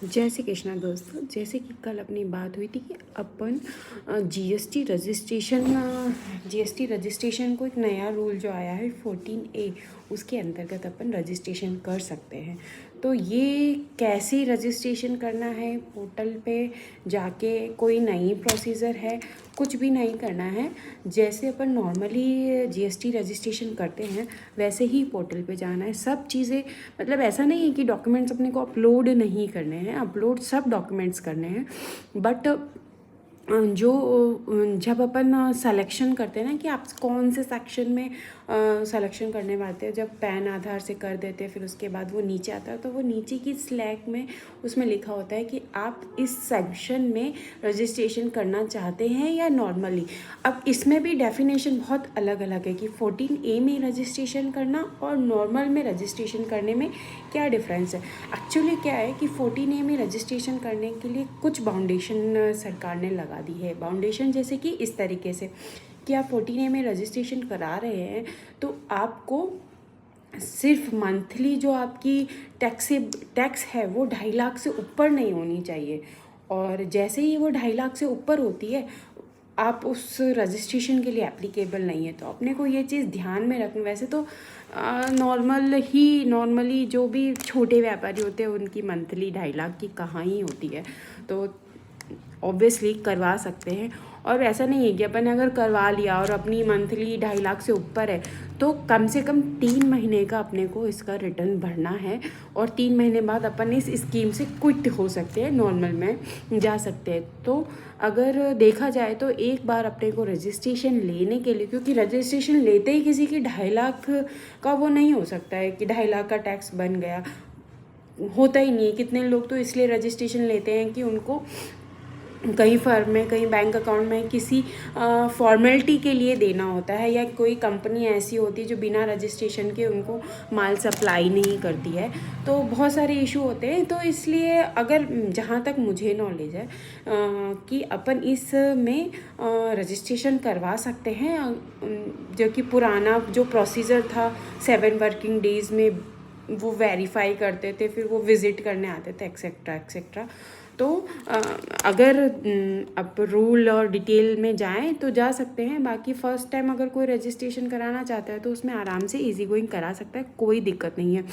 जय श्री कृष्णा दोस्तों। जैसे कि कल अपनी बात हुई थी कि अपन जीएसटी रजिस्ट्रेशन को एक नया रूल जो आया है 14A, उसके अंतर्गत अपन रजिस्ट्रेशन कर सकते हैं। तो ये कैसे रजिस्ट्रेशन करना है, पोर्टल पे जाके कोई नई प्रोसीजर है, कुछ भी नहीं करना है। जैसे अपन नॉर्मली जीएसटी रजिस्ट्रेशन करते हैं वैसे ही पोर्टल पे जाना है। सब चीज़ें मतलब ऐसा नहीं है कि डॉक्यूमेंट्स अपने को अपलोड नहीं करने हैं, अपलोड सब डॉक्यूमेंट्स करने हैं। बट जो जब अपन सिलेक्शन करते हैं ना कि आप कौन से सेक्शन में सिलेक्शन करने वाले हैं, जब पैन आधार से कर देते हैं फिर उसके बाद वो नीचे आता है, तो वो नीचे की स्लैक में उसमें लिखा होता है कि आप इस सेक्शन में रजिस्ट्रेशन करना चाहते हैं या नॉर्मली। अब इसमें भी डेफिनेशन बहुत अलग अलग है कि 14A में रजिस्ट्रेशन करना और नॉर्मल में रजिस्ट्रेशन करने में क्या डिफरेंस है। एक्चुअली क्या है कि 14A में रजिस्ट्रेशन करने के लिए कुछ बाउंडेशन सरकार ने लगा दी है। बाउंडेशन जैसे कि इस तरीके से कि आप 14A में रजिस्ट्रेशन करा रहे हैं तो आपको सिर्फ मंथली जो आपकी टैक्स है वो 2.5 लाख से ऊपर नहीं होनी चाहिए। और जैसे ही वो 2.5 लाख से ऊपर होती है आप उस रजिस्ट्रेशन के लिए एप्लीकेबल नहीं है। तो अपने को ये चीज़ ध्यान में रखना। वैसे तो नॉर्मली जो भी छोटे व्यापारी होते हैं उनकी मंथली 2.5 लाख की कहाँ ही होती है, तो ऑब्वियसली करवा सकते हैं। और ऐसा नहीं है कि अपन अगर करवा लिया और अपनी मंथली 2.5 लाख से ऊपर है तो कम से कम 3 महीने का अपने को इसका रिटर्न भरना है। और 3 महीने बाद अपन इस स्कीम से क्विट हो सकते हैं, नॉर्मल में जा सकते हैं। तो अगर देखा जाए तो एक बार अपने को रजिस्ट्रेशन लेने के लिए, क्योंकि रजिस्ट्रेशन लेते ही किसी की 2.5 लाख का वो नहीं हो सकता है कि 2.5 लाख का टैक्स बन गया, होता ही नहीं है। कितने लोग तो इसलिए रजिस्ट्रेशन लेते हैं कि उनको कहीं फर्म में, कहीं बैंक अकाउंट में किसी फॉर्मेलिटी के लिए देना होता है, या कोई कंपनी ऐसी होती है जो बिना रजिस्ट्रेशन के उनको माल सप्लाई नहीं करती है। तो बहुत सारे इशू होते हैं। तो इसलिए अगर जहाँ तक मुझे नॉलेज है कि अपन इस में रजिस्ट्रेशन करवा सकते हैं, जो कि पुराना जो प्रोसीजर था 7 वर्किंग डेज़ में वो वेरीफाई करते थे, फिर वो विज़िट करने आते थे एक्सेट्रा एक्सेट्रा। तो अगर अब रूल और डिटेल में जाएं तो जा सकते हैं। बाकी फ़र्स्ट टाइम अगर कोई रजिस्ट्रेशन कराना चाहता है तो उसमें आराम से इजी गोइंग करा सकता है, कोई दिक्कत नहीं है।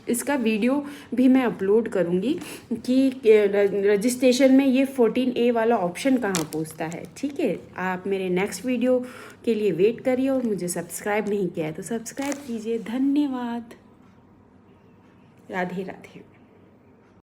इसका वीडियो भी मैं अपलोड करूँगी कि रजिस्ट्रेशन में ये 14A वाला ऑप्शन कहाँ पूछता है। ठीक है, आप मेरे नेक्स्ट वीडियो के लिए वेट करिए और मुझे सब्सक्राइब नहीं किया है तो सब्सक्राइब कीजिए। धन्यवाद। राधे राधे।